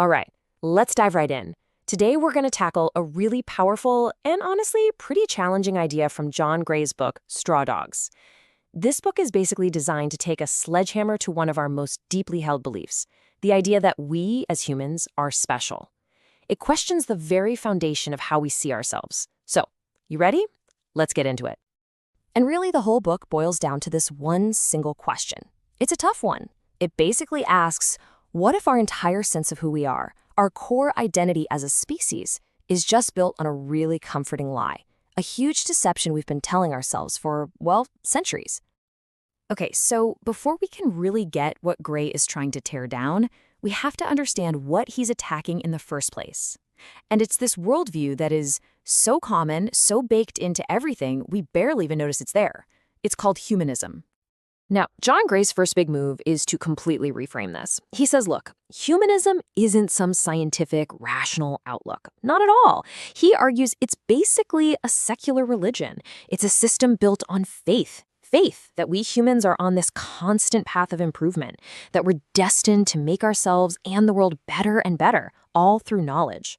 All right, let's dive right in. Today we're going to tackle a really powerful and honestly pretty challenging idea from John Gray's book, Straw Dogs. This book is basically designed to take a sledgehammer to one of our most deeply held beliefs, the idea that we, as humans, are special. It questions the very foundation of how we see ourselves. So, you ready? Let's get into it. And really, the whole book boils down to this one single question. It's a tough one. It basically asks, what if our entire sense of who we are, our core identity as a species, is just built on a really comforting lie? A huge deception we've been telling ourselves for, well, centuries. Okay, so before we can really get what Gray is trying to tear down, we have to understand what he's attacking in the first place. And it's this worldview that is so common, so baked into everything, we barely even notice it's there. It's called humanism. Now, John Gray's first big move is to completely reframe this. He says, look, humanism isn't some scientific, rational outlook. Not at all. He argues it's basically a secular religion. It's a system built on faith. Faith that we humans are on this constant path of improvement, that we're destined to make ourselves and the world better and better, all through knowledge.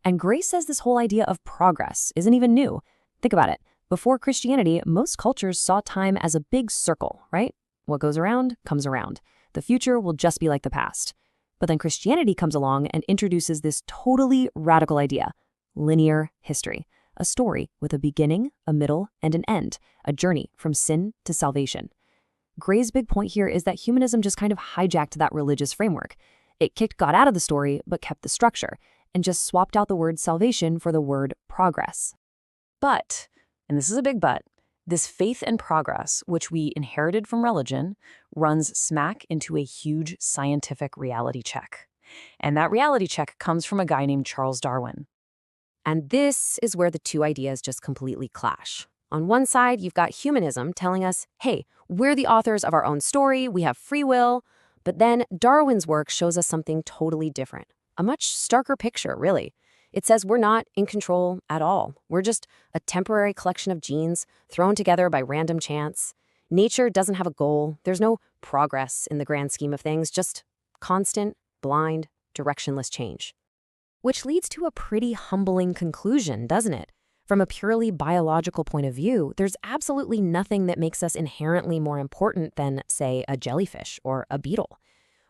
And Gray says this whole idea of progress isn't even new. Think about it. Before Christianity, most cultures saw time as a big circle, right? What goes around comes around. The future will just be like the past. But then Christianity comes along and introduces this totally radical idea: linear history. A story with a beginning, a middle, and an end, a journey from sin to salvation. Gray's big point here is that humanism just kind of hijacked that religious framework. It kicked God out of the story, but kept the structure, and just swapped out the word salvation for the word progress. But, and this is a big but, this faith and progress, which we inherited from religion, runs smack into a huge scientific reality check. And that reality check comes from a guy named Charles Darwin. And this is where the two ideas just completely clash. On one side, you've got humanism telling us, hey, we're the authors of our own story, we have free will. But then Darwin's work shows us something totally different. A much starker picture, really. It says we're not in control at all. We're just a temporary collection of genes thrown together by random chance. Nature doesn't have a goal. There's no progress in the grand scheme of things, just constant, blind, directionless change. Which leads to a pretty humbling conclusion, doesn't it? From a purely biological point of view, there's absolutely nothing that makes us inherently more important than, say, a jellyfish or a beetle.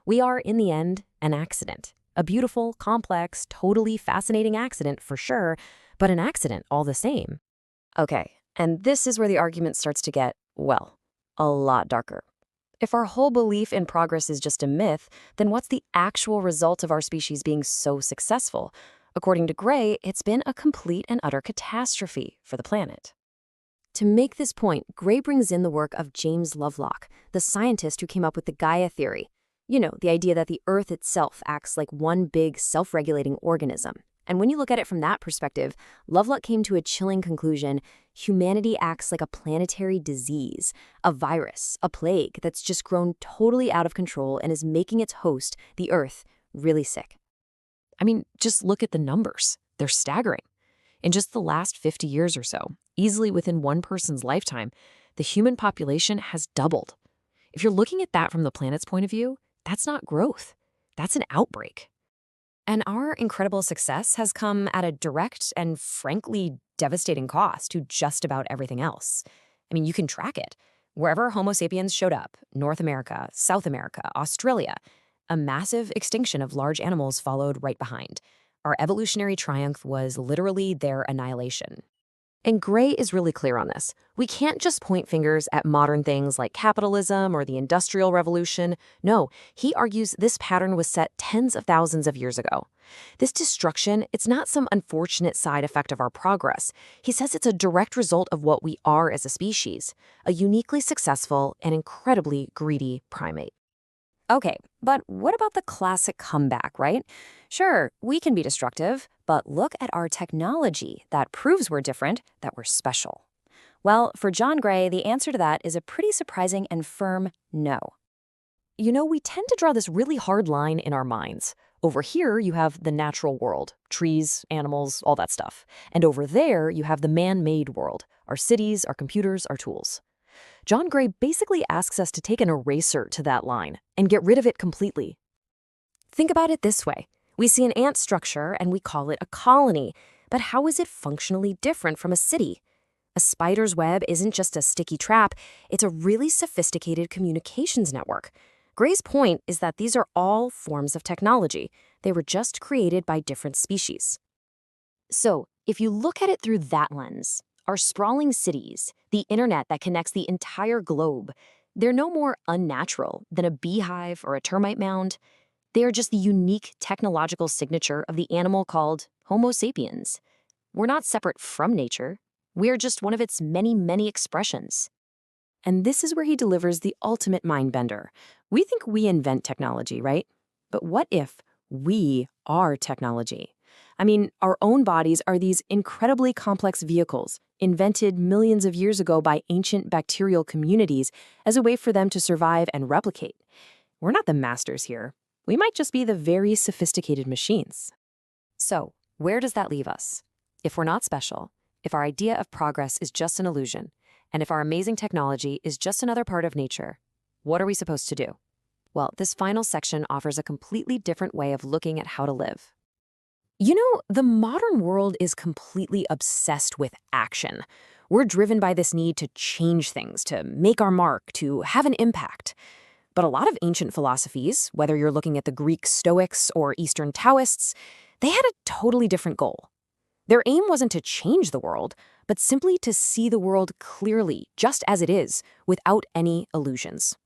We are, in the end, an accident. A beautiful, complex, totally fascinating accident for sure, but an accident all the same. Okay, and this is where the argument starts to get, well, a lot darker. If our whole belief in progress is just a myth, then what's the actual result of our species being so successful? According to Gray, it's been a complete and utter catastrophe for the planet. To make this point, Gray brings in the work of James Lovelock, the scientist who came up with the Gaia theory. You know, the idea that the Earth itself acts like one big self-regulating organism. And when you look at it from that perspective, Lovelock came to a chilling conclusion: humanity acts like a planetary disease, a virus, a plague that's just grown totally out of control and is making its host, the Earth, really sick. I mean, just look at the numbers. They're staggering. In just the last 50 years or so, easily within one person's lifetime, the human population has doubled. If you're looking at that from the planet's point of view, that's not growth. That's an outbreak. And our incredible success has come at a direct and frankly devastating cost to just about everything else. I mean, you can track it. Wherever Homo sapiens showed up, North America, South America, Australia, a massive extinction of large animals followed right behind. Our evolutionary triumph was literally their annihilation. And Gray is really clear on this. We can't just point fingers at modern things like capitalism or the Industrial Revolution. No, he argues this pattern was set tens of thousands of years ago. This destruction, it's not some unfortunate side effect of our progress. He says it's a direct result of what we are as a species, a uniquely successful and incredibly greedy primate. Okay, but what about the classic comeback, right? Sure, we can be destructive, but look at our technology that proves we're different, that we're special. Well, for John Gray, the answer to that is a pretty surprising and firm no. You know, we tend to draw this really hard line in our minds. Over here, you have the natural world, trees, animals, all that stuff. And over there, you have the man-made world, our cities, our computers, our tools. John Gray basically asks us to take an eraser to that line and get rid of it completely. Think about it this way. We see an ant structure and we call it a colony. But how is it functionally different from a city? A spider's web isn't just a sticky trap, it's a really sophisticated communications network. Gray's point is that these are all forms of technology. They were just created by different species. So, if you look at it through that lens, our sprawling cities, the internet that connects the entire globe, they're no more unnatural than a beehive or a termite mound. They are just the unique technological signature of the animal called Homo sapiens. We're not separate from nature. We are just one of its many, many expressions. And this is where he delivers the ultimate mind bender. We think we invent technology, right? But what if we are technology? I mean, our own bodies are these incredibly complex vehicles, invented millions of years ago by ancient bacterial communities as a way for them to survive and replicate. We're not the masters here. We might just be the very sophisticated machines. So, where does that leave us? If we're not special, if our idea of progress is just an illusion, and if our amazing technology is just another part of nature, what are we supposed to do? Well, this final section offers a completely different way of looking at how to live. You know, the modern world is completely obsessed with action. We're driven by this need to change things, to make our mark, to have an impact. But a lot of ancient philosophies, whether you're looking at the Greek Stoics or Eastern Taoists, they had a totally different goal. Their aim wasn't to change the world, but simply to see the world clearly, just as it is, without any illusions.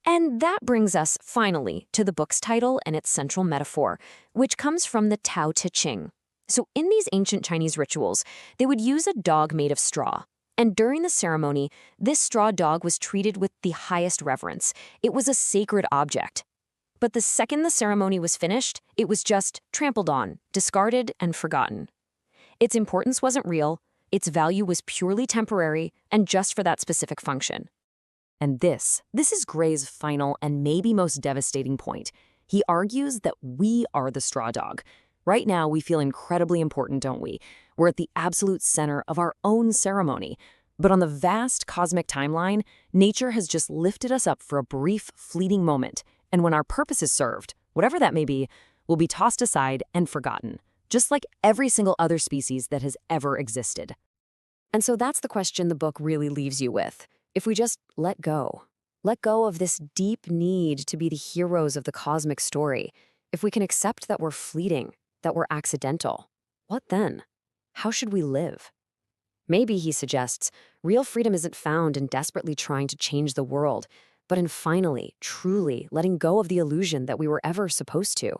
And that brings us, finally, to the book's title and its central metaphor, which comes from the Tao Te Ching. So in these ancient Chinese rituals, they would use a dog made of straw. And during the ceremony, this straw dog was treated with the highest reverence. It was a sacred object. But the second the ceremony was finished, it was just trampled on, discarded, and forgotten. Its importance wasn't real, its value was purely temporary, and just for that specific function. And this is Gray's final and maybe most devastating point. He argues that we are the straw dog. Right now, we feel incredibly important, don't we? We're at the absolute center of our own ceremony. But on the vast cosmic timeline, nature has just lifted us up for a brief, fleeting moment. And when our purpose is served, whatever that may be, will be tossed aside and forgotten, just like every single other species that has ever existed. And so that's the question the book really leaves you with. If we just let go of this deep need to be the heroes of the cosmic story, if we can accept that we're fleeting, that we're accidental, what then? How should we live? Maybe, he suggests, real freedom isn't found in desperately trying to change the world, but in finally, truly letting go of the illusion that we were ever supposed to.